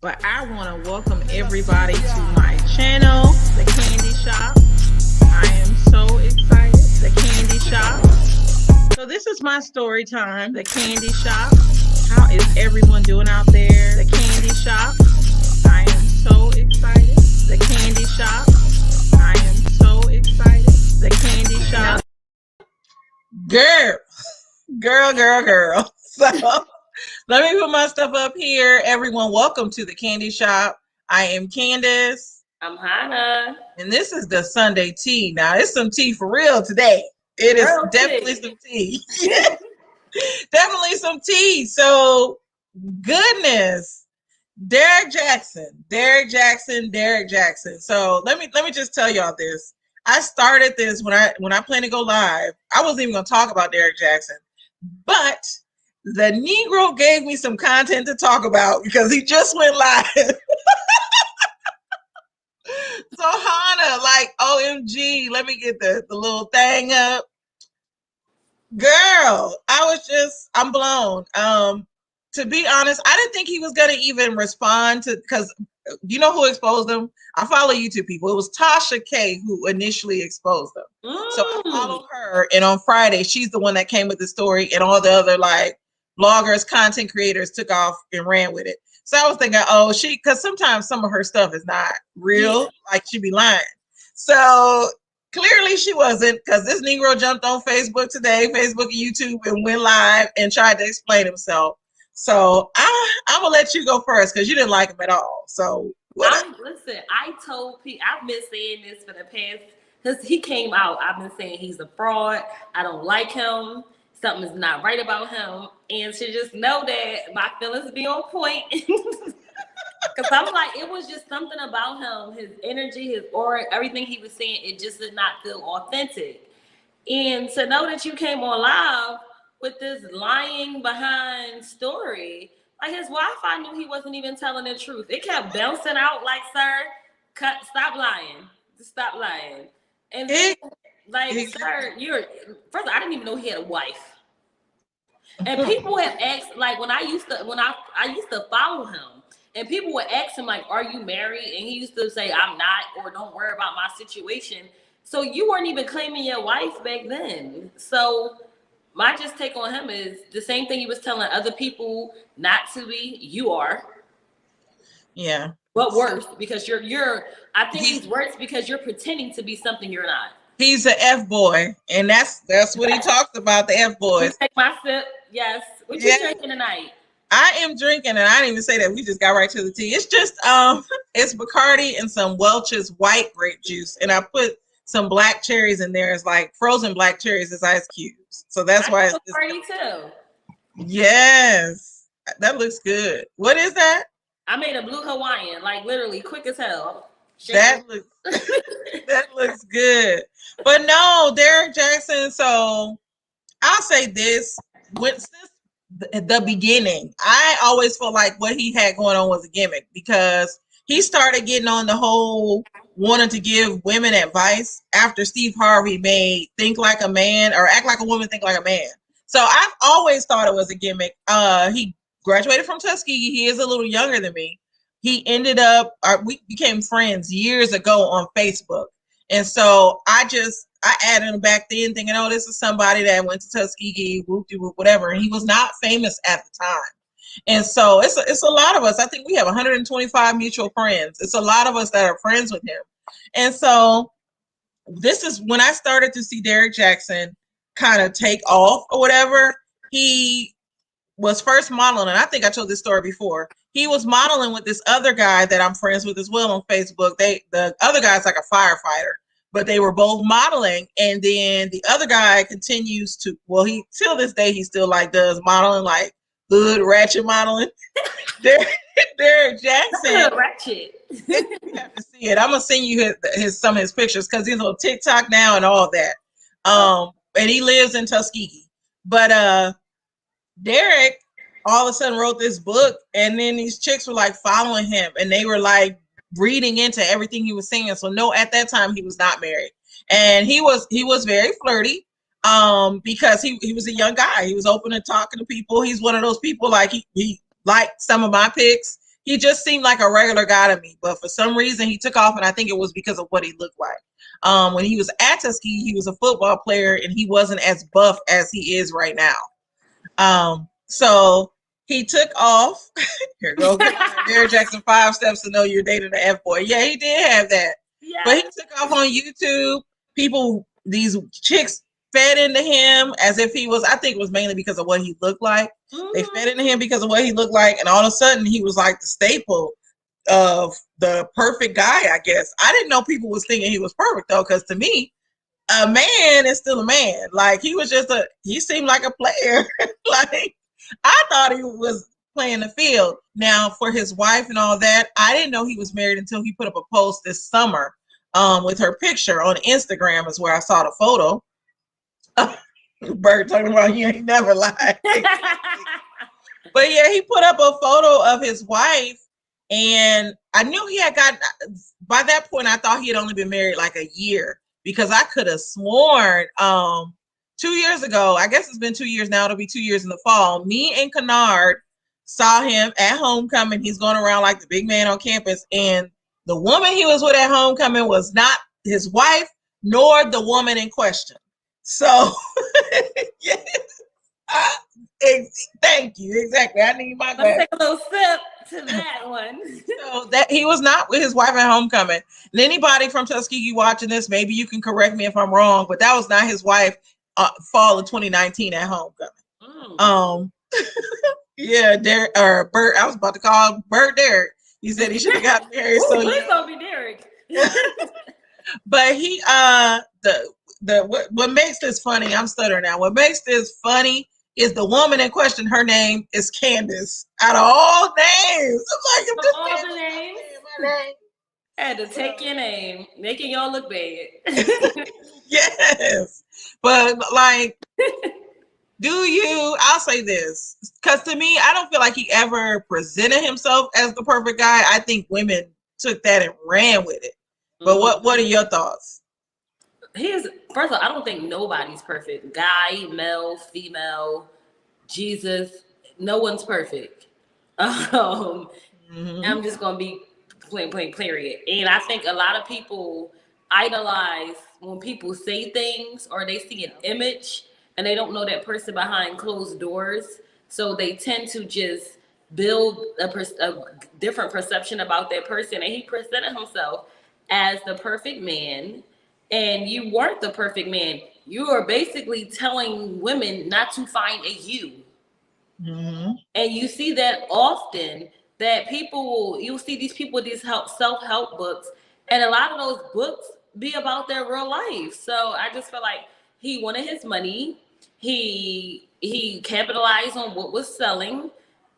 But I want to welcome everybody to my channel, The Candy Shop. I am so excited. The Candy Shop. So this is my story time, The Candy Shop. How is everyone doing out there? The Candy Shop. I am so excited. The Candy Shop. I am so excited. The Candy Shop. Girl. So let me put my stuff up here. Everyone, welcome to The Candy Shop. I am Candace. I'm Hannah. And this is the Sunday tea. Now, it's some tea for real today. It is Real definitely tea. some tea. Definitely some tea. So, goodness. Derrick Jaxn. So, let me just tell y'all this. I started this when I plan to go live. I wasn't even going to talk about Derrick Jaxn. But the Negro gave me some content to talk about because he just went live. So Hannah, like, OMG, let me get the little thing up. Girl, I'm blown. To be honest, I didn't think he was gonna even respond to, because you know who exposed him? I follow YouTube people. It was Tasha K who initially exposed them. So I follow her, and on Friday, she's the one that came with the story, and all the other like bloggers, content creators took off and ran with it. So I was thinking, oh, because sometimes some of her stuff is not real, like she be lying. So clearly she wasn't, because this Negro jumped on Facebook today, Facebook and YouTube, and went live and tried to explain himself. So I'm gonna let you go first because you didn't like him at all. So Listen, I told people, I've been saying this for the past, because he came out, I've been saying he's a fraud. I don't like him. Something is not right about him. And to just know that my feelings be on point. Because I'm like, it was just something about him, his energy, his aura, everything he was saying, it just did not feel authentic. And to know that you came on live with this lying behind story, like his Wi-Fi knew he wasn't even telling the truth. It kept bouncing out like, sir, stop lying. Just stop lying. And then, sir, first I didn't even know he had a wife. And people have asked, like when I used to follow him, and people would ask him, like, are you married? And he used to say, I'm not, or don't worry about my situation. So you weren't even claiming your wife back then. So my just take on him is the same thing he was telling other people not to be, you are. Yeah. But worse, because I think he's worse because you're pretending to be something you're not. He's an F-boy, and that's what he talks about, the F-boys. Take my sip. Yes. What you drinking tonight? I am drinking, and I didn't even say that. We just got right to the tea. It's just it's Bacardi and some Welch's white grape juice, and I put some black cherries in there. It's like frozen black cherries as ice cubes. So that's why it's Bacardi too. Yes, that looks good. What is that? I made a blue Hawaiian, like literally quick as hell. That looks good. But no, Derrick Jaxn. So I'll say this: since the beginning, I always felt like what he had going on was a gimmick, because he started getting on the whole wanting to give women advice after Steve Harvey made Think Like a Man or Act Like a Woman, Think Like a Man. So I've always thought it was a gimmick. He graduated from Tuskegee. He is a little younger than me. He ended up, we became friends years ago on Facebook. And so I added him back then thinking, oh, this is somebody that went to Tuskegee, whoop-de-whoop, whatever. And he was not famous at the time. And so it's a lot of us. I think we have 125 mutual friends. It's a lot of us that are friends with him. And so this is when I started to see Derrick Jaxn kind of take off or whatever. He was first modeling, and I think I told this story before. He was modeling with this other guy that I'm friends with as well on Facebook. The other guy's like a firefighter, but they were both modeling. And then the other guy continues to, well, he till this day he still like does modeling, like hood ratchet modeling. Derrick Jaxn. Ratchet. You have to see it. I'm gonna send you some of his pictures because he's on TikTok now and all that. And he lives in Tuskegee. But Derrick all of a sudden wrote this book, and then these chicks were like following him, and they were like reading into everything he was saying. So no, at that time he was not married, and he was very flirty, because he was a young guy. He was open to talking to people. He's one of those people, like he liked some of my pics. he just seemed like a regular guy to me. But for some reason, he took off, and I think it was because of what he looked like. When he was at Tuskegee, he was a football player, and he wasn't as buff as he is right now. So he took off. Here go Derrick Jaxn, 5 steps to know you're dating an F-boy. Yeah, he did have that. Yes. But he took off on YouTube. People, these chicks fed into him as if he was, I think it was mainly because of what he looked like. Mm-hmm. They fed into him because of what he looked like. And all of a sudden he was like the staple of the perfect guy, I guess. I didn't know people was thinking he was perfect though, because to me, a man is still a man. Like he was just he seemed like a player. Like I thought he was playing the field. Now for his wife and all that, I didn't know he was married until he put up a post this summer with her picture on Instagram is where I saw the photo. Bird talking about you ain't never lied. But yeah, he put up a photo of his wife, and I knew he had got, by that point I thought he had only been married like a year, because I could have sworn 2 years ago, I guess it's been 2 years now, it'll be 2 years in the fall, me and Kennard saw him at homecoming. He's going around like the big man on campus, and the woman he was with at homecoming was not his wife nor the woman in question. So yes, thank you. Exactly. I need my Let's take a little sip to that one. So that he was not with his wife at homecoming. And anybody from Tuskegee watching this, maybe you can correct me if I'm wrong, but that was not his wife fall of 2019 at homecoming. Yeah, Derrick or Bert. I was about to call Bert Derrick. He said he should have got married. Ooh, so please don't be Derrick. But he what makes this funny, I'm stuttering now. What makes this funny is the woman in question, her name is Candace. Out of all names. I'm like, if all the names, my name. I had to take your name, making y'all look bad. Yes. But like, I'll say this, because to me, I don't feel like he ever presented himself as the perfect guy. I think women took that and ran with it. But what are your thoughts? First of all, I don't think nobody's perfect. Guy, male, female, Jesus, no one's perfect. I'm just gonna be plain period. And I think a lot of people idolize when people say things or they see an image and they don't know that person behind closed doors. So they tend to just build a different perception about that person. And he presented himself as the perfect man. And you weren't the perfect man. You are basically telling women not to find a you. Mm-hmm. And you see that often, that you'll see these people with these self-help books, and a lot of those books be about their real life. So I just feel like he wanted his money. He capitalized on what was selling,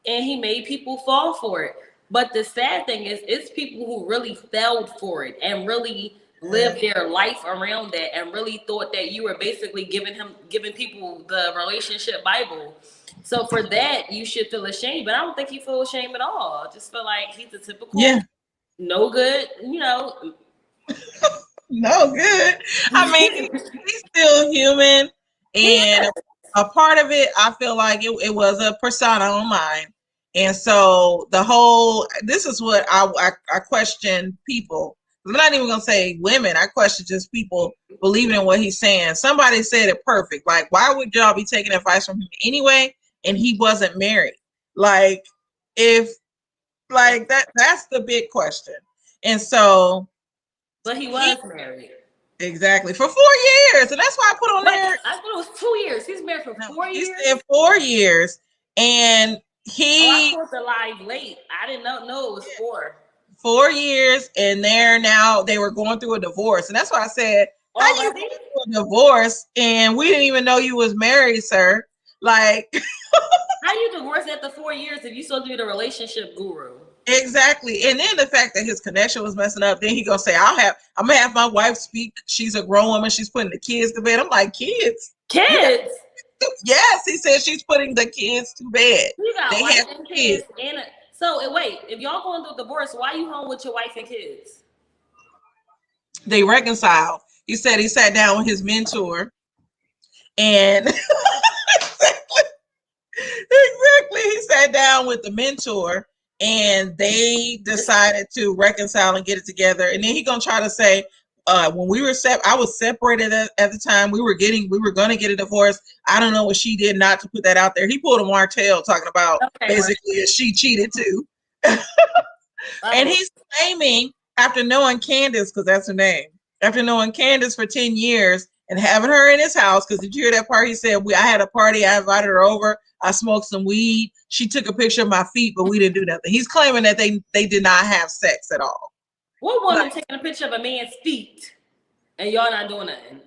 and he made people fall for it. But the sad thing is, it's people who really fell for it and really lived their life around that and really thought that you were basically giving people the relationship Bible. So for that, you should feel ashamed. But I don't think he feels ashamed at all. I just feel like he's a typical no good, no good. I mean, he's still human. And a part of it, I feel like it was a persona online. And so this is what I question people. I'm not even going to say women. I question just people believing in what he's saying. Somebody said it perfect. Like, why would y'all be taking advice from him anyway? And he wasn't married. Like, that's the big question. And so. But he was married. Exactly. For 4 years. And that's why I put on there. I thought it was 2 years. He's married for 4 years. He said 4 years. And I caught the live late. I didn't know it was 4. 4 years, and they were going through a divorce. And that's why I said, how you going through a divorce and we didn't even know you was married, sir? Like, how you divorced after 4 years if you supposed to be the relationship guru? Exactly. And then the fact that his connection was messing up, then he gonna say, I'm gonna have my wife speak. She's a grown woman, she's putting the kids to bed. I'm like, kids? Yes, he said she's putting the kids to bed. You got wife and kids. So wait, if y'all going through a divorce, why are you home with your wife and kids? They reconciled. He said he sat down with his mentor, and exactly, he sat down with the mentor, and they decided to reconcile and get it together. And then he gonna try to say, when we were I was separated at the time. We were gonna get a divorce. I don't know what she did not to put that out there. He pulled a Martell talking about basically she cheated too. And he's claiming, after knowing Candace, because that's her name, after knowing Candace for 10 years and having her in his house, because did you hear that part? He said, I had a party, I invited her over, I smoked some weed, she took a picture of my feet, but we didn't do nothing. He's claiming that they did not have sex at all. What woman taking a picture of a man's feet and y'all not doing nothing?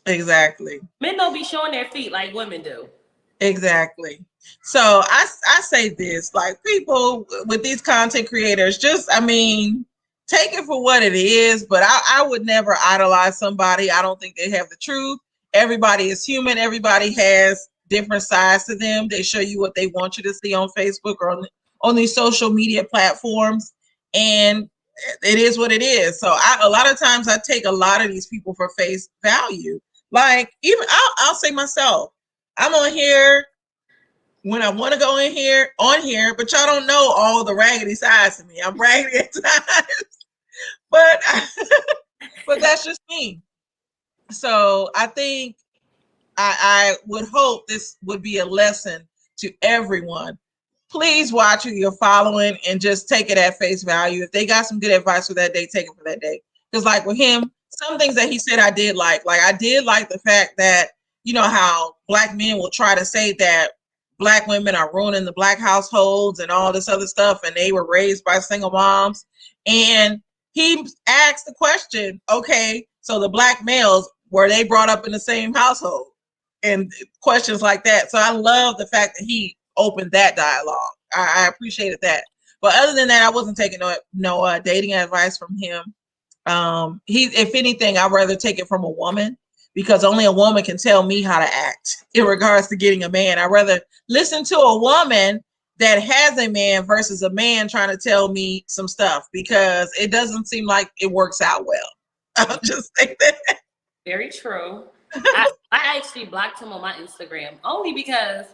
Exactly. Men don't be showing their feet like women do. Exactly. So I say this, like, people with these content creators, just, I mean, take it for what it is, but I would never idolize somebody. I don't think they have the truth. Everybody is human. Everybody has different sides to them. They show you what they want you to see on Facebook or on these social media platforms. And it is what it is. So a lot of times I take a lot of these people for face value. Like, even I'll say myself, I'm on here when I want to go on here, but y'all don't know all the raggedy sides of me. I'm raggedy at times, but that's just me. So I think I would hope this would be a lesson to everyone. Please watch who you're following and just take it at face value. If they got some good advice for that day, take it for that day. Because like with him, some things that he said I did like. Like, I did like the fact that, you know, how Black men will try to say that Black women are ruining the Black households and all this other stuff, and they were raised by single moms. And he asked the question, okay, so the Black males, were they brought up in the same household? And questions like that. So I love the fact that he opened that dialogue. I appreciated that. But other than that, I wasn't taking no dating advice from him. If anything, I'd rather take it from a woman, because only a woman can tell me how to act in regards to getting a man. I'd rather listen to a woman that has a man versus a man trying to tell me some stuff, because it doesn't seem like it works out well. I'll just say that. Very true. I actually blocked him on my Instagram only because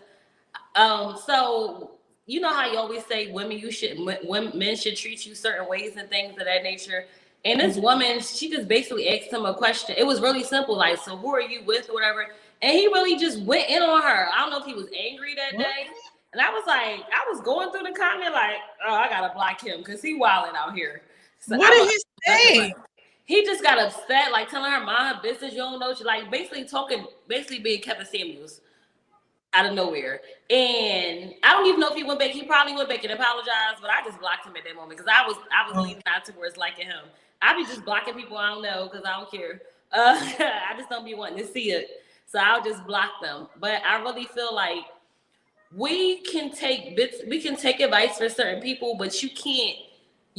so you know how you always say men should treat you certain ways and things of that nature. And this woman, she just basically asked him a question. It was really simple, like, so who are you with or whatever? And he really just went in on her. I don't know if he was angry that day. And I was like, I was going through the comment like, oh, I gotta block him because he wilding out here. So what did he say? He just got upset, like telling her mind her business. You don't know. She like basically being Kevin Samuels out of nowhere. And I don't even know if he went back. He probably went back and apologized, but I just blocked him at that moment because I was leaning out towards liking him. I be just blocking people I don't know because I don't care. I just don't be wanting to see it, so I'll just block them. But I really feel like we can take advice for certain people, but you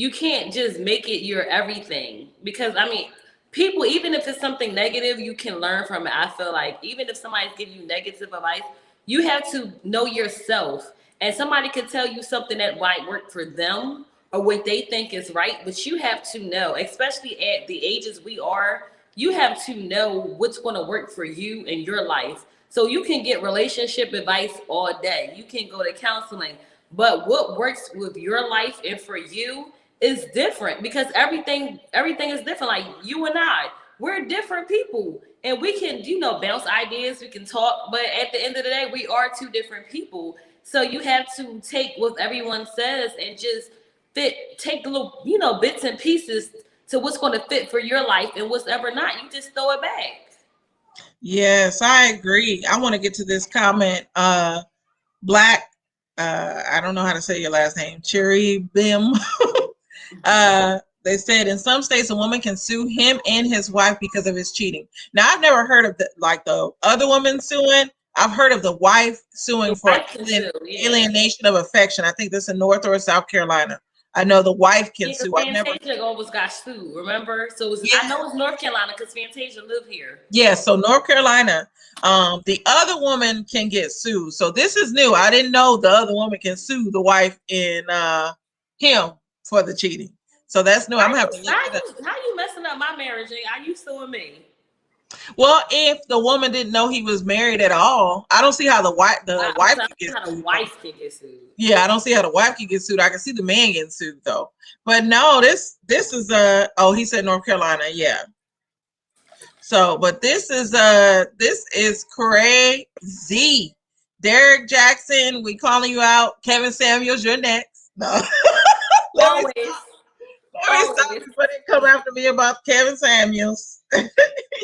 can't just make it your everything, because I mean, people, even if it's something negative, you can learn from it. I feel like even if somebody's giving you negative advice, you have to know yourself. And somebody could tell you something that might work for them or what they think is right, but you have to know, especially at the ages we are, you have to know what's going to work for you in your life. So you can get relationship advice all day. You can go to counseling, but what works with your life and for you is different, because everything is different. Like you and I, we're different people, and we can, bounce ideas, we can talk, but at the end of the day, we are two different people. So you have to take what everyone says and just take little, bits and pieces to what's going to fit for your life, and what's ever not, you just throw it back. Yes, I agree. I want to get to this comment. Black, I don't know how to say your last name, Cherry Bim. They said in some states a woman can sue him and his wife because of his cheating. Now, I've never heard of the other woman suing. I've heard of the wife suing for alienation of affection. I think this in North or South Carolina. I know the wife can sue. Fantasia always got sued, remember? So I know it's North Carolina because Fantasia lived here. Yeah, so North Carolina, the other woman can get sued. So this is new. I didn't know the other woman can sue the wife and him for the cheating. So that's new. I'm gonna have to look it up. How you messing up my marriage? Are you suing me? Well, if the woman didn't know he was married at all, I don't see how the wife I'm could get how the sued. wife can get sued. Yeah, I don't see how the wife could get sued. I can see the man getting sued though. But no, this is he said North Carolina, yeah. So, but this is crazy. Derrick Jaxn, we calling you out. Kevin Samuels, you're next. No. let me Always, let me stop always. before they come after me about Kevin Samuels.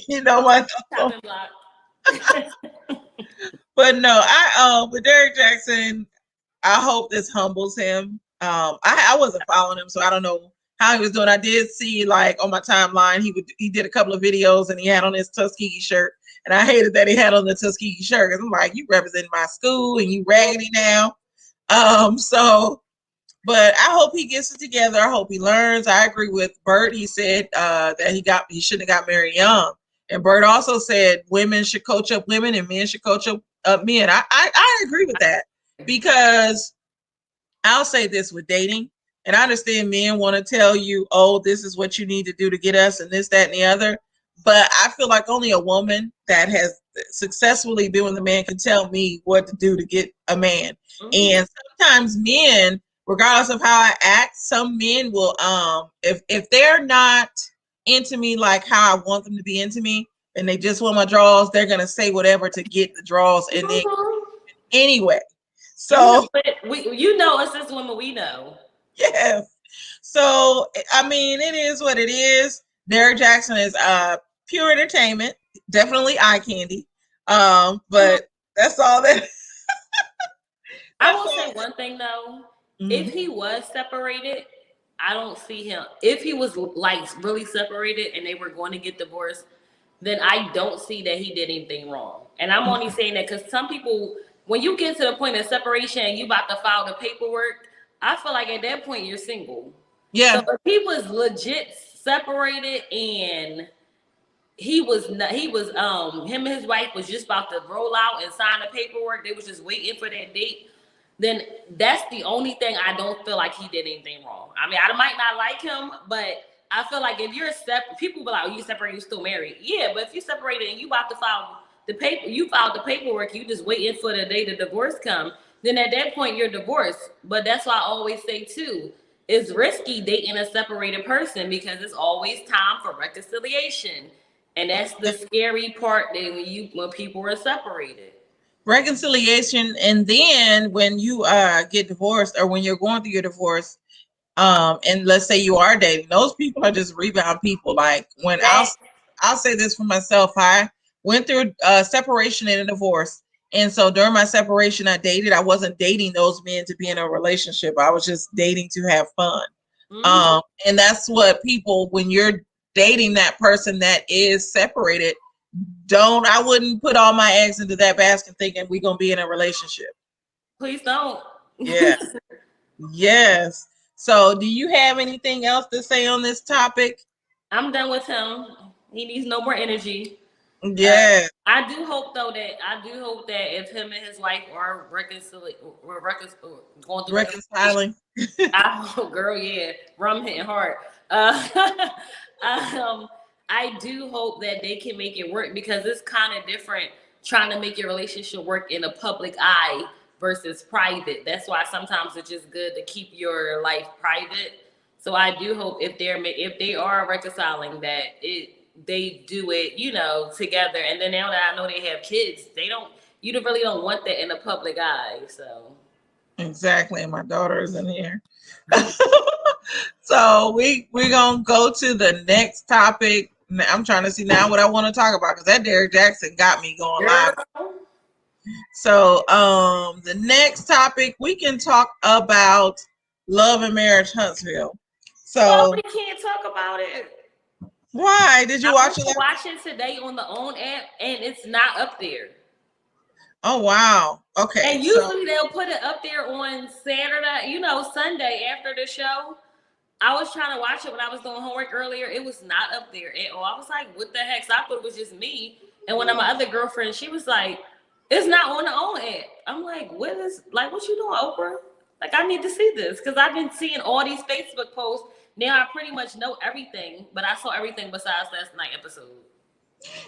You know what? Chopping block. But no, with Derrick Jaxn, I hope this humbles him. I wasn't following him, so I don't know how he was doing. I did see like on my timeline he did a couple of videos and he had on his Tuskegee shirt, and I hated that he had on the Tuskegee shirt because I'm like, you represent my school and you raggedy now. So but I hope he gets it together. I hope he learns. I agree with Bert. He said that he shouldn't have got married young. And Bert also said women should coach up women and men should coach up men. I agree with that because I'll say this with dating, and I understand men want to tell you, oh, this is what you need to do to get us and this, that, and the other. But I feel like only a woman that has successfully been with a man can tell me what to do to get a man. Mm-hmm. And sometimes men, regardless of how I act, some men will if they're not into me like how I want them to be into me and they just want my draws, they're gonna say whatever to get the draws and then anyway. You know So it. You know us as women. We know. yes. So I mean, it is what it is. Derrick Jaxn is pure entertainment, definitely eye candy. But that's all that. I That's will all. say one thing though. If Mhm. he was separated, I don't see him. If he was like really separated and they were going to get divorced, then I don't see that he did anything wrong. And I'm only saying that because some people, when you get to the point of separation and you about to file the paperwork, I feel like at that point you're single. So Yeah. if he was legit separated and him and his wife was just about to roll out and sign the paperwork, they was just waiting for that date, then that's the only thing I don't feel like he did anything wrong. I mean, I might not like him, but I feel like if you're separate, people be like, oh, you separated, you still married. Yeah, but if you separated and you about to file the paper, you filed the paperwork, you just waiting for the day the divorce come, then at that point you're divorced. But that's why I always say too, it's risky dating a separated person because it's always time for reconciliation. And that's the scary part that when people are separated. Reconciliation, and then when you get divorced or when you're going through your divorce, and let's say you are dating, those people are just rebound people. Like when That I'll say this for myself, I went through separation and a divorce, and so during my separation I wasn't dating those men to be in a relationship. I was just dating to have fun. mm-hmm. And that's what people, when you're dating that person that is separated, I wouldn't put all my eggs into that basket thinking we're gonna be in a relationship. Please don't. Yeah. Yes. So do you have anything else to say on this topic? I'm done with him. He needs no more energy. Yeah. I do hope that if him and his wife are going through reconciliation, Reconciling. girl, yeah, rum hitting hard. Um, I do hope that they can make it work because it's kind of different trying to make your relationship work in a public eye versus private. That's why sometimes it's just good to keep your life private. So I do hope if they are reconciling that they do it, together. And then now that I know they have kids, you really don't want that in the public eye. So Exactly. My daughter is in here. So we're gonna go to the next topic. I'm trying to see now what I want to talk about because that Derrick Jaxn got me going live. girl, So the next topic we can talk about Love and Marriage Huntsville. well, So we can't talk about it. why did you I watch went it? to watch it today on the OWN app, and it's not up there. Oh wow. Okay. And So usually they'll put it up there on Saturday, Sunday after the show. I was trying to watch it when I was doing homework earlier. It was not up there at all. I was like, what the heck? So I thought it was just me. And one of my other girlfriends, she was like, it's not on the OWN app. I'm like, what you doing, Oprah? Like, I need to see this because I've been seeing all these Facebook posts. Now I pretty much know everything, but I saw everything besides last night episode.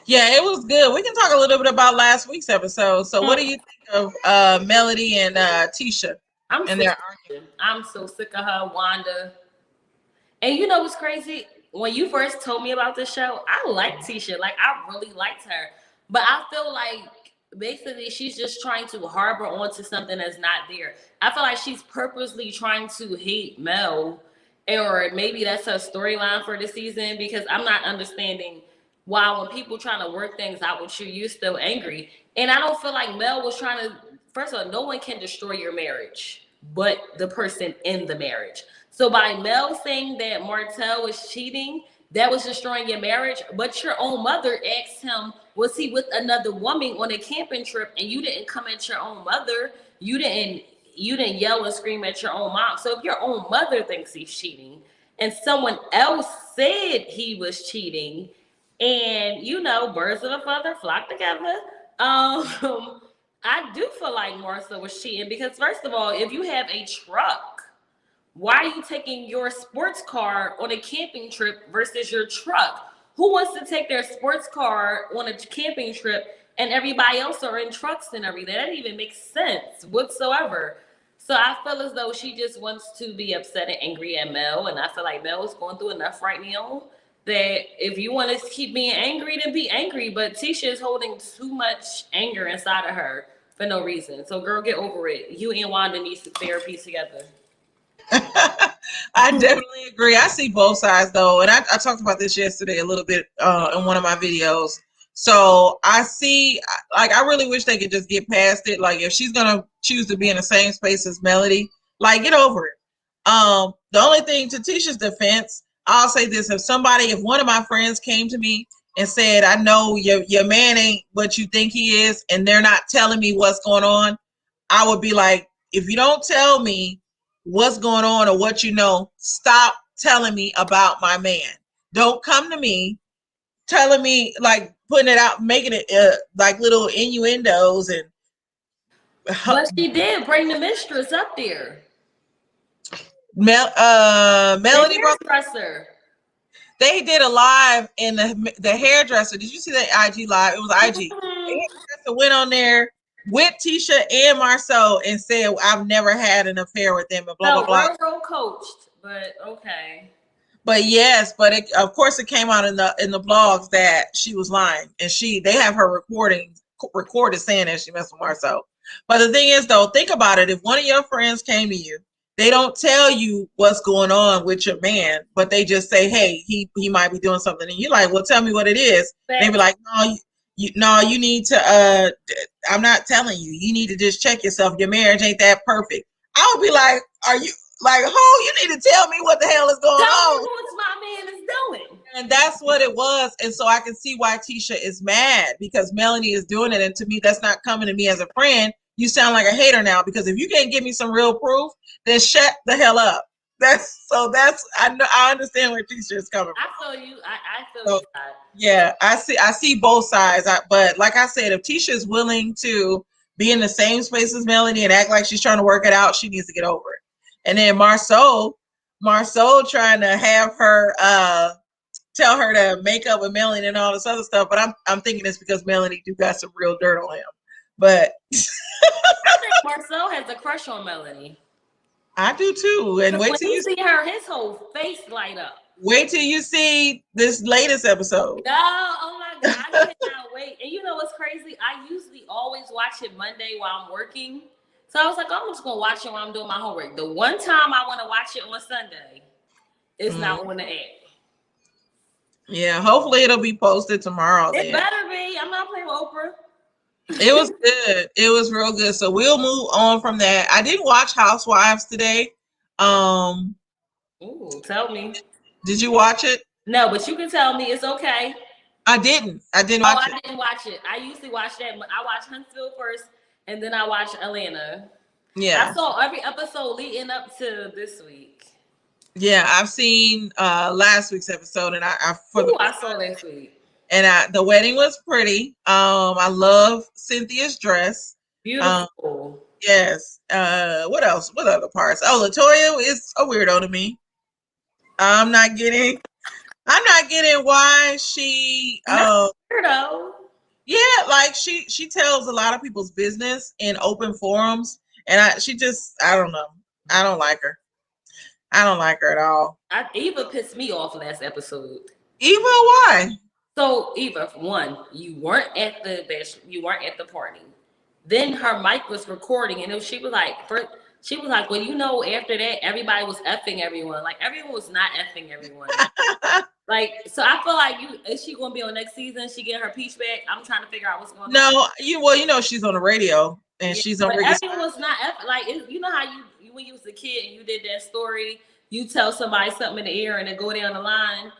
Yeah, it was good. We can talk a little bit about last week's episode. So, what do you think of Melody and Tisha I'm and sick. their I'm so sick of her, Wanda. And you know what's crazy? When you first told me about this show, I liked Tisha. Like I really liked her. But I feel like basically she's just trying to harbor onto something that's not there. I feel like she's purposely trying to hate Mel. Or maybe that's her storyline for the season because I'm not understanding why when people trying to work things out with you, you're still angry. And I don't feel like Mel was trying to first of all, no one can destroy your marriage but the person in the marriage. So by Mel saying that Martell was cheating, that was destroying your marriage, but your own mother asked him, was he with another woman on a camping trip and you didn't come at your own mother? You didn't yell and scream at your own mom. So if your own mother thinks he's cheating and someone else said he was cheating, and birds of a feather flock together. I do feel like Martha was cheating because first of all, if you have a truck, why are you taking your sports car on a camping trip versus your truck? Who wants to take their sports car on a camping trip and everybody else are in trucks and everything? That doesn't even make sense whatsoever. So I feel as though she just wants to be upset and angry at Mel, and I feel like Mel is going through enough right now that if you want to keep being angry, then be angry. But Tisha is holding too much anger inside of her for no reason. So girl, get over it. You and Wanda need some therapy together. I definitely agree. I see both sides though, and I talked about this yesterday a little bit in one of my videos. So I see, like, I really wish they could just get past it. Like, if she's gonna choose to be in the same space as Melody, like, get over it. The only thing to Tisha's defense, I'll say this: if one of my friends came to me and said, "I know your man ain't what you think he is," and they're not telling me what's going on, I would be like, if you don't tell me what's going on or what you know, stop telling me about my man. Don't come to me telling me, like, putting it out, making it like little innuendos and But she did bring the mistress up there. The Melody brought. hairdresser. They did a live in the hairdresser. Did you see that IG live? It was IG. The Mhm. hairdresser went on there with Tisha and Marceau and said, "I've never had an affair with them," and blah blah So blah. Roro coached, but okay. But yes, but of course it came out in the blogs that she was lying, and they have her recorded saying that she messed with Marceau. But the thing is, though, think about it. If one of your friends came to you, they don't tell you what's going on with your man, but they just say, "Hey, he might be doing something," and you're like, "Well, tell me what it is." They be But like, "No, you need to. I'm not telling you. You need to just check yourself. Your marriage ain't that perfect." I would be like, "Are you?" Like, you need to tell me what the hell is going tell me on. what my man is doing. And that's what it was. And so I can see why Tisha is mad because Melanie is doing it. And to me, that's not coming to me as a friend. You sound like a hater now because if you can't give me some real proof, then shut the hell up. I know I understand where Tisha is coming I from. feel you. I feel So you. Side. yeah, I see both sides. But like I said, if Tisha is willing to be in the same space as Melanie and act like she's trying to work it out, she needs to get over it. And then Marceau trying to have her tell her to make up with Melanie and all this other stuff. But I'm thinking it's because Melanie do got some real dirt on him. But I think Marcel has a crush on Melanie. I do too. And Because when he see her, his whole face light up. wait till you see this latest episode. No, oh my God, I cannot wait. And you know what's crazy? I usually always watch it Monday while I'm working. So I was like, I'm just gonna watch it while I'm doing my homework. The one time I want to watch it on Sunday, it's not on the app. Yeah, hopefully it'll be posted tomorrow It then. better be. I'm not playing with Oprah. It was good. It was real good. So we'll move on from that. I didn't watch Housewives today. Um, Ooh, tell me. did you watch it? No, but you can tell me it's okay. I didn't. I didn't Oh, watch it. I didn't watch it. I usually watch that. I watch Huntsville first, and then I watch Atlanta. I Yeah. saw every episode leading up to this week. Yeah, I've seen last week's episode and I for the Ooh, I saw last week. and the wedding was pretty. I love Cynthia's dress. Um, Beautiful. yes. What else? What other parts? Oh, Latoya is a weirdo to me. I'm not getting I'm not getting why she Not weirdo. yeah, like she tells a lot of people's business in open forums, and I don't know. I don't like her. I don't like her at all. Eva pissed me off last episode. Eva, why? So Eva, for one, you weren't at the you weren't at the party. Then her mic was recording, and she was like, she was like, well, you know, after that, everybody was effing everyone. Like everyone was not effing everyone. Like, so I feel like is she gonna be on next season? She getting her peach back? I'm trying to figure out what's going on. No, you know she's on the radio and Yeah, she's on but Ricky. everyone was not like you know how you when you was a kid and you did that story, you tell somebody something in the ear and it go down the line.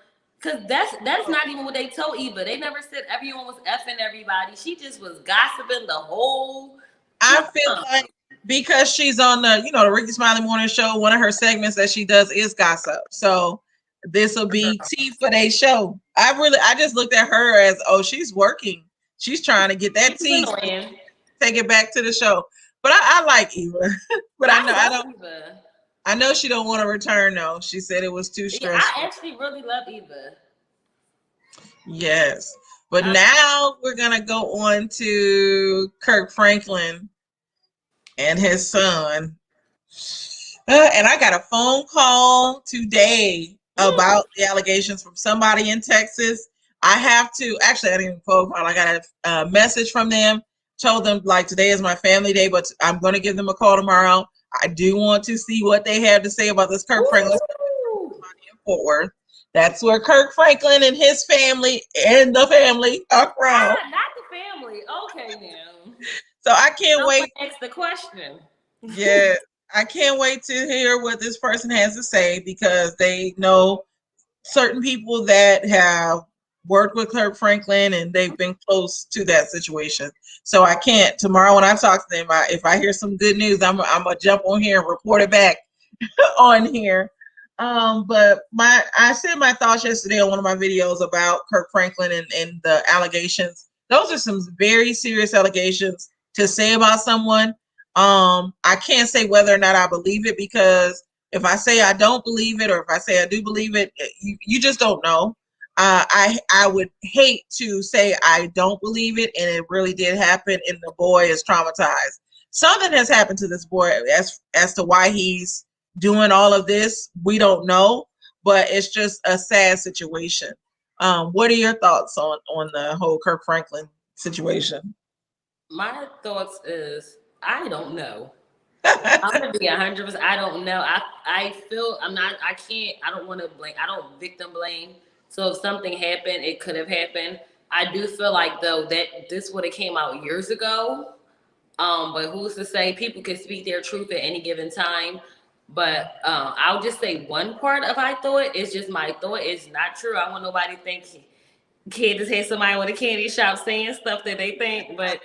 Cause that's not even what they told Eva. They never said everyone was effing everybody. She just was gossiping the whole I time. feel like because she's on the Ricky Smiley Morning Show, one of her segments that she does is gossip. So this will be tea for their show. I just looked at her as, oh, she's working. She's trying to get that tea, take it back to the show. But I like Eva. But I know she don't want to return though. She said it was too stressful. I actually really love Eva. Yes. But now we're gonna go on to Kirk Franklin and his son. And I got a phone call today about the allegations from somebody in Texas. I didn't even phone call. I got a message from them, told them like today is my family day, but I'm going to give them a call tomorrow. I do want to see what they have to say about this Kirk Franklin in Fort Worth. That's where Kirk Franklin and his family and the family are from. Not the family. Okay, now. So I can't wait. Ask the question. Yeah, I can't wait to hear what this person has to say because they know certain people that have worked with Kirk Franklin and they've been close to that situation. So I can't. Tomorrow when I talk to them, if I hear some good news, I'm gonna jump on here and report it back on here. But I said my thoughts yesterday on one of my videos about Kirk Franklin and the allegations. Those are some very serious allegations to say about someone. I can't say whether or not I believe it because if I say I don't believe it or if I say I do believe it, you just don't know. I would hate to say I don't believe it and it really did happen and the boy is traumatized. Something has happened to this boy as to why he's doing all of this. We don't know, but it's just a sad situation. What are your thoughts on the whole Kirk Franklin situation? My thoughts is I don't know. I'm gonna be 100%. I don't know. I feel I'm not. I can't. I don't want to blame. I don't victim blame. So if something happened, it could have happened. I do feel like though that this would have came out years ago. But who's to say people can speak their truth at any given time? But I'll just say one part of I thought is just my thought. It's not true. I want nobody to think kid just had somebody with a candy shop saying stuff that they think. But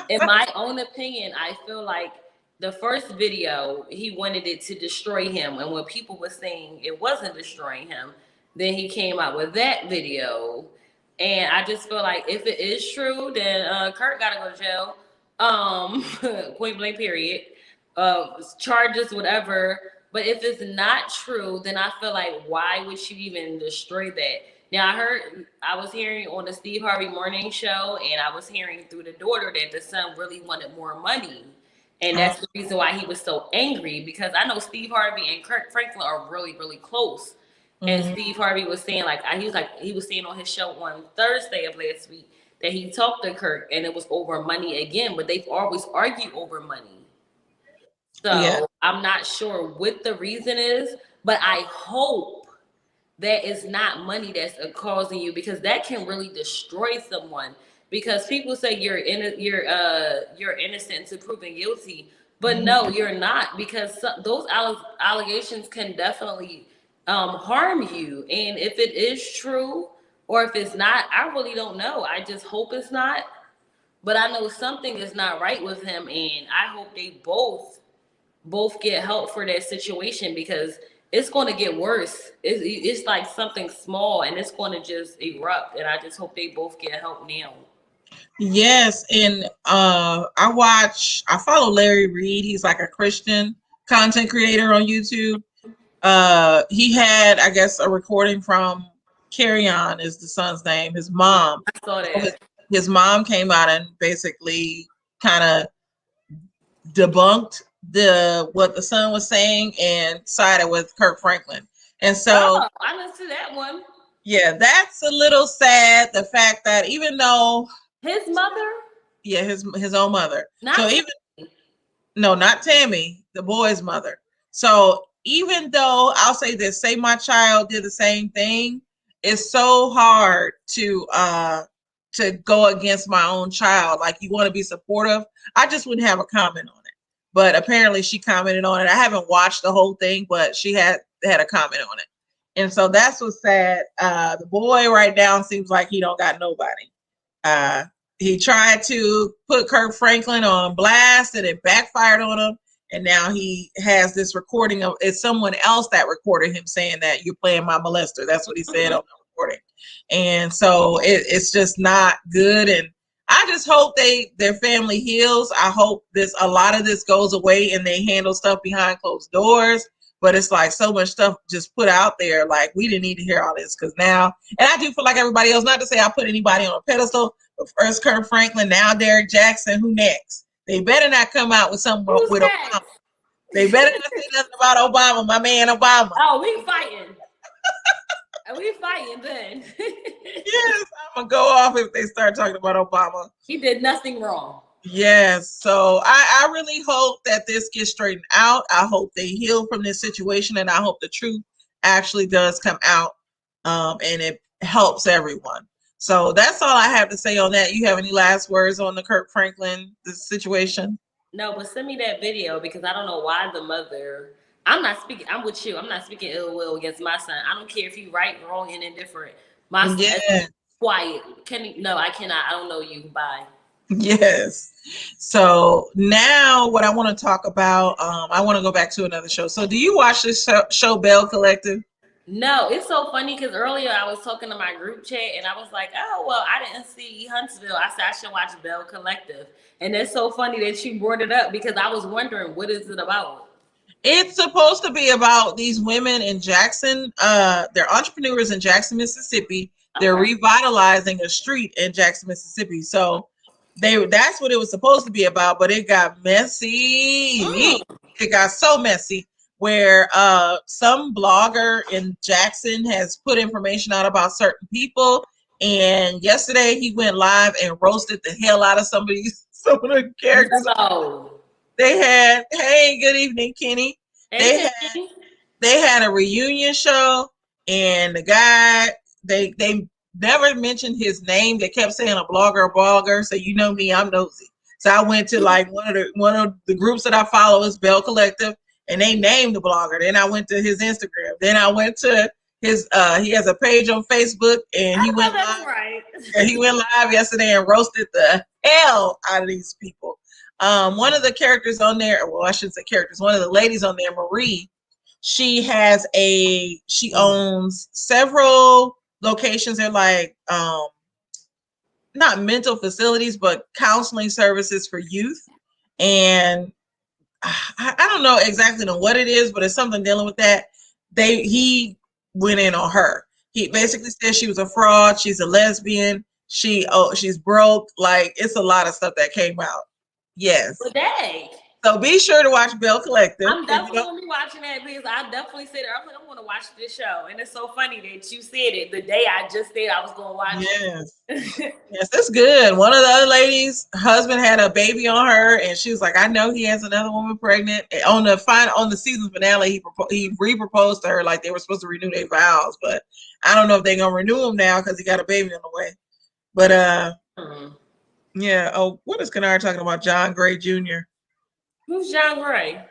in my own opinion, I feel like the first video, he wanted it to destroy him. And when people were saying it wasn't destroying him, then he came out with that video. And I just feel like if it is true, then Kurt got to go to jail. Point blank, period. Charges, whatever. But if it's not true, then I feel like why would you even destroy that? Now I was hearing on the Steve Harvey morning show, and I was hearing through the daughter that the son really wanted more money. And that's the reason why he was so angry, because I know Steve Harvey and Kirk Franklin are really, really close. Mm-hmm. And Steve Harvey was saying he was saying on his show on Thursday of last week that he talked to Kirk and it was over money again, but they've always argued over money. So I'm not sure what the reason is, but I hope that it's not money that's causing you, because that can really destroy someone. Because people say you're innocent to proven guilty, but no, you're not, because those allegations can definitely harm you. And if it is true or if it's not, I really don't know. I just hope it's not. But I know something is not right with him, and I hope they both get help for that situation, because it's going to get worse. It's like something small and it's going to just erupt. And I just hope they both get help now. Yes, and I follow Larry Reed. He's like a Christian content creator on YouTube. He had, I guess, a recording from Carry On is the son's name. His mom. I saw So that. his mom came out and basically kind of debunked what the son was saying and sided with Kirk Franklin. And so, Oh, I didn't see that one. yeah, that's a little sad. The fact that even though His mother, yeah, his own mother. not So even no, not Tammy, the boy's mother. So even though I'll say this, say my child did the same thing, it's so hard to go against my own child. Like you want to be supportive. I just wouldn't have a comment on it. But apparently she commented on it. I haven't watched the whole thing, but she had a comment on it. And so that's what's sad. The boy right now seems like he don't got nobody. Uh, he tried to put Kirk Franklin on blast and it backfired on him. And now he has this recording of it's someone else that recorded him saying that you're playing my molester. That's what he said on the recording. And so it's just not good. And I just hope their family heals. I hope a lot of this goes away and they handle stuff behind closed doors. But it's like so much stuff just put out there. Like we didn't need to hear all this because now, and I do feel like everybody else, not to say I put anybody on a pedestal, but first Kirk Franklin, now Derrick Jaxn, who next? They better not come out with someone who's with next? Obama. They better not say nothing about Obama, my man Obama. Oh, we fighting. We fighting then. Yes, I'm gonna go off if they start talking about Obama. He did nothing wrong. Yes, so I really hope that this gets straightened out. I hope they heal from this situation, and I hope the truth actually does come out, and it helps everyone. So that's all I have to say on that. You have any last words on the Kirk Franklin situation? No, but send me that video because I don't know why the mother. I'm not speaking. I'm with you. I'm not speaking ill will against my son. I don't care if you right, wrong, and indifferent. My son Yeah. is quiet. No, I cannot. I don't know you. Bye. Yes. So now what I want to talk about, I want to go back to another show. So do you watch this show Bell Collective? No, it's so funny because earlier I was talking to my group chat and I was like, oh, well, I didn't see Huntsville. I said I should watch Bell Collective. And it's so funny that you brought it up because I was wondering, what is it about? It's supposed to be about these women in Jackson. They're entrepreneurs in Jackson, Mississippi. They're revitalizing a street in Jackson, Mississippi. So that's what it was supposed to be about, but it got messy. It got so messy where some blogger in Jackson has put information out about certain people. And yesterday he went live and roasted the hell out of some of the characters. No. They had, hey, good evening, Kenny. Hey, They had a reunion show, and the guy they never mentioned his name. They kept saying a blogger. So you know me, I'm nosy. So I went to like one of the groups that I follow is Bell Collective, and they named the blogger. Then I went to his Instagram. Then I went to his he has a page on Facebook, and he went live. Right. And he went live yesterday and roasted the hell out of these people. One of the characters on there, well, I shouldn't say characters, one of the ladies on there, Marie, she owns several locations. They're like not mental facilities, but counseling services for youth. And I don't know exactly what it is, but it's something dealing with that. He went in on her. He basically said she was a fraud. She's a lesbian. She's broke. Like it's a lot of stuff that came out. Yes. But dang. So be sure to watch Bell Collective. I'm definitely gonna be watching that because I definitely said it. I'm gonna watch this show, and it's so funny that you said it the day I just said I was gonna watch it. Yes, that's good. One of the other ladies' husband had a baby on her, and she was like, "I know he has another woman pregnant." On the season finale, he re-proposed to her like they were supposed to renew their vows, but I don't know if they're gonna renew him now because he got a baby on the way. But yeah. Oh, what is Kennard talking about? John Gray Jr. Who's John Gray?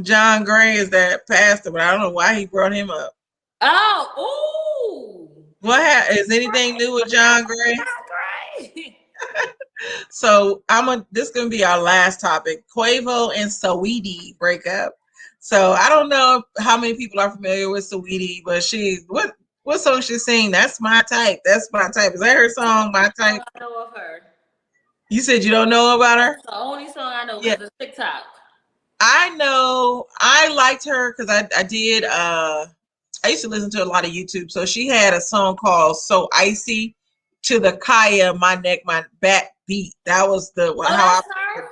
John Gray is that pastor, but I don't know why he brought him up. Oh, ooh. What is anything new with John Gray? John Gray. So this is gonna be our last topic. Quavo and Saweetie break up. So I don't know how many people are familiar with Saweetie, but what song she sing? That's my type. That's my type. Is that her song? My type. I know of her. You said you don't know about her? That's the only song I know because of TikTok. I know. I liked her because I did I used to listen to a lot of YouTube. So she had a song called "So Icy" to the Kaya "My Neck, My Back" beat. That was the Oh, how I that's her.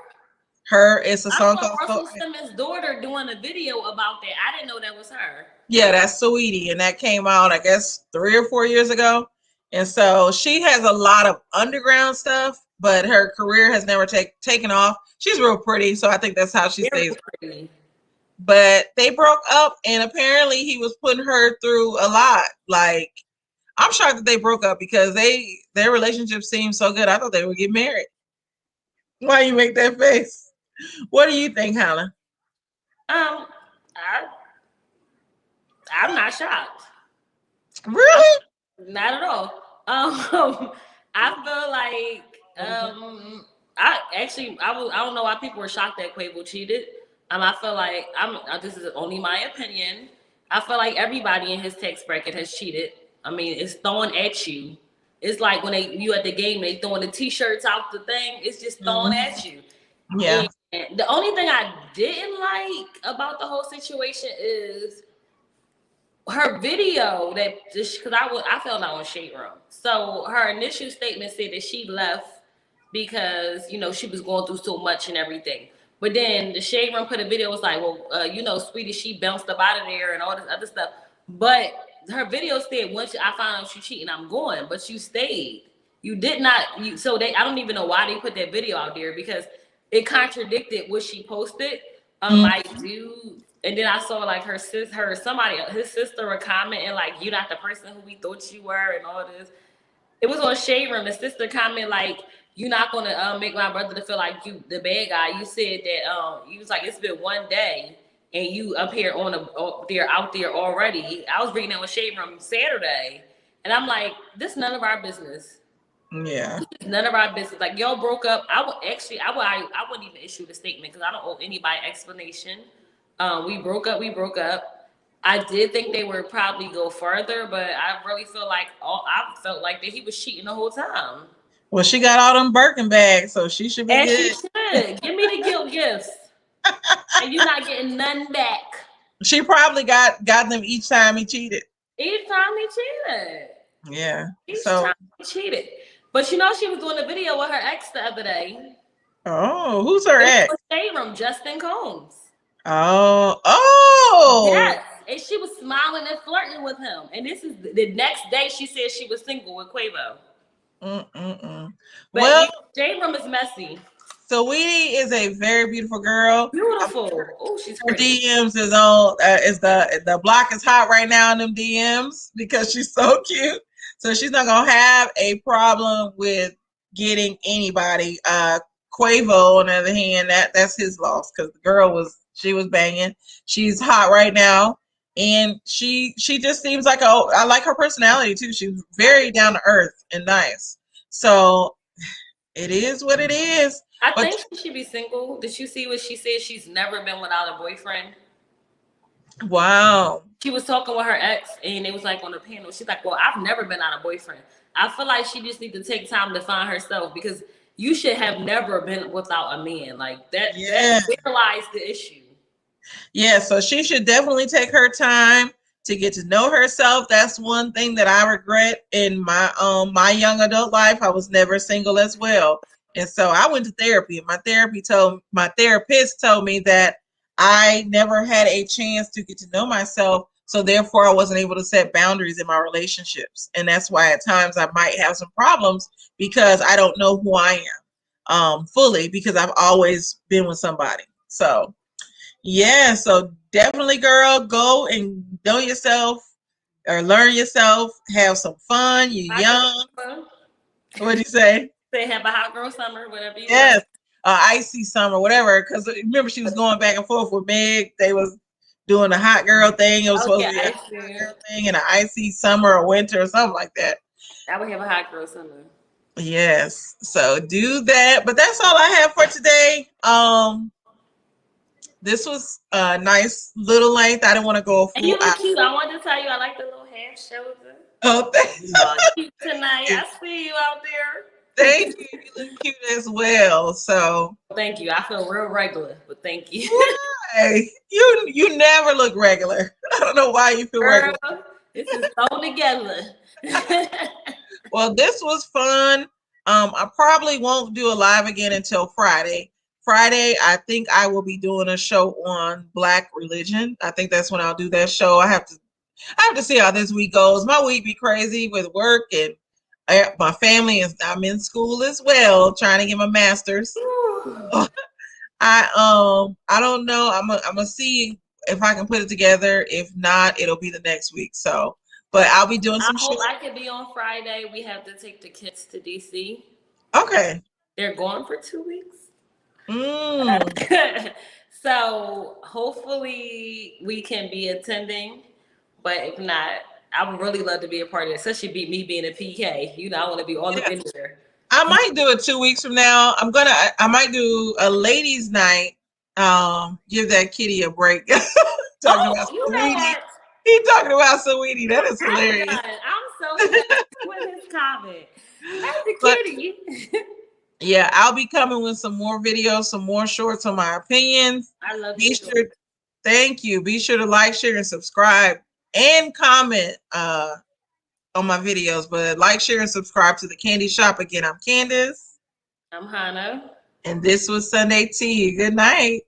her. It's a I song saw called "So Russell Icy." Simmons' daughter doing a video about that. I didn't know that was her. Yeah, that's Sweetie, and that came out I guess 3 or 4 years ago. And so she has a lot of underground stuff, but her career has never taken off. She's real pretty, so I think that's how she Very stays. pretty. But they broke up, and apparently he was putting her through a lot. Like, I'm shocked that they broke up because their relationship seemed so good. I thought they would get married. Why you make that face? What do you think, Hannah? Um, I I'm not shocked. Really? Not at all. I feel like I don't know why people were shocked that Quavo cheated. I feel like this is only my opinion. I feel like everybody in his tax bracket has cheated. I mean, it's thrown at you. It's like when you at the game, they throwing the t-shirts out the thing. It's just thrown at you. Yeah. And the only thing I didn't like about the whole situation is her video that just because I felt out on Shade Room. So her initial statement said that she left because she was going through so much and everything. But then the Shade Room put a video was like, well, sweetie, she bounced up out of there and all this other stuff. But her video said once I found out she cheating, I'm going. But you stayed. You did not. So I don't even know why they put that video out there because it contradicted what she posted. I do. And then I saw like his sister were commenting like, "You're not the person who we thought you were," and all this. It was on Shade Room. The sister comment like, "You're not gonna make my brother to feel like you the bad guy." You said that you was like, "It's been one day and you up here they're out there already." I was reading that on Shade Room Saturday, and I'm like, "This is none of our business." Yeah. None of our business. Like y'all broke up. I wouldn't even issue the statement because I don't owe anybody explanation. We broke up. We broke up. I did think they would probably go further, but I really feel like I felt like that he was cheating the whole time. Well, she got all them Birkin bags, so she should be As she good. should. Give me the guilt gifts, and you're not getting none back. She probably got them each time he cheated. Each time he cheated. Yeah. Each So, time he cheated. But she was doing a video with her ex the other day. oh, who's her It was ex? a shade room, Justin Combs. Oh, oh. Yes, and she was smiling and flirting with him. And this is the next day she said she was single with Quavo. But Well, yeah, J Room is messy. Saweetie is a very beautiful girl. Beautiful. Oh, she's Her pretty. DMs is on. Is the block is hot right now in them DMs because she's so cute. So she's not gonna have a problem with getting anybody. Quavo, on the other hand, that's his loss because the girl she was banging. She's hot right now, and she just seems like I like her personality too. She's very down to earth and nice. So it is what it is. I But think she should be single. Did you see what she said? She's never been without a boyfriend. wow. She was talking with her ex, and it was like on the panel. She's like, "Well, I've never been out a boyfriend. I feel like she just needs to take time to find herself because you should have never been without a man like that. Yeah. That realized the issue." Yeah, so she should definitely take her time to get to know herself. That's one thing that I regret in my young adult life. I was never single as well. And so I went to therapy. My therapist told me that I never had a chance to get to know myself. So therefore I wasn't able to set boundaries in my relationships. And that's why at times I might have some problems because I don't know who I am fully because I've always been with somebody. So yeah, so definitely, girl, go and know yourself or learn yourself. Have some fun. You're young. What do you say? Say have a hot girl summer, whatever you Yes, want. icy summer, whatever. Because remember, she was going back and forth with Meg. They was doing the hot girl thing. It was Oh supposed yeah, to be a I hot see. girl thing and an icy summer or winter or something like that. I would have a hot girl summer. Yes, so do that. But that's all I have for today. This was a nice little length. I didn't want to go a And you full look cute. I wanted to tell you I like the little half shoulder. Oh, You look cute tonight. I see you out there. thank you. You look cute as well. So Thank you. I feel real regular, but thank you. Hey, you never look regular. I don't know why you feel Girl, regular. this is thrown together. Well, this was fun. I probably won't do a live again until Friday. Friday, I think I will be doing a show on Black religion. I think that's when I'll do that show. I have to see how this week goes. My week be crazy with work and my family is. I'm in school as well, trying to get my master's. I don't know. I'm gonna see if I can put it together. If not, it'll be the next week. So, but I'll be doing I some hope shit. I can be on Friday. We have to take the kids to DC. Okay. They're going for 2 weeks. Mm. So hopefully we can be attending. But if not, I would really love to be a part of it, especially me being a PK. You know, I want to be all up Yeah. in there. I might do it 2 weeks from now. I might do a ladies' night. Give that kitty a break. Talking Oh, about you know Sweetie. what? He talking about Sweetie. That is I'm hilarious. done. I'm so done with his comment. Let the But kitty. yeah, I'll be coming with some more videos, some more shorts on my opinions. I love Be you. sure, thank you. Be sure to like, share, and subscribe and comment on my videos. But like, share, and subscribe to the Candy Shop. Again, I'm Candace. I'm Hannah. And this was Sunday Tea. Good night.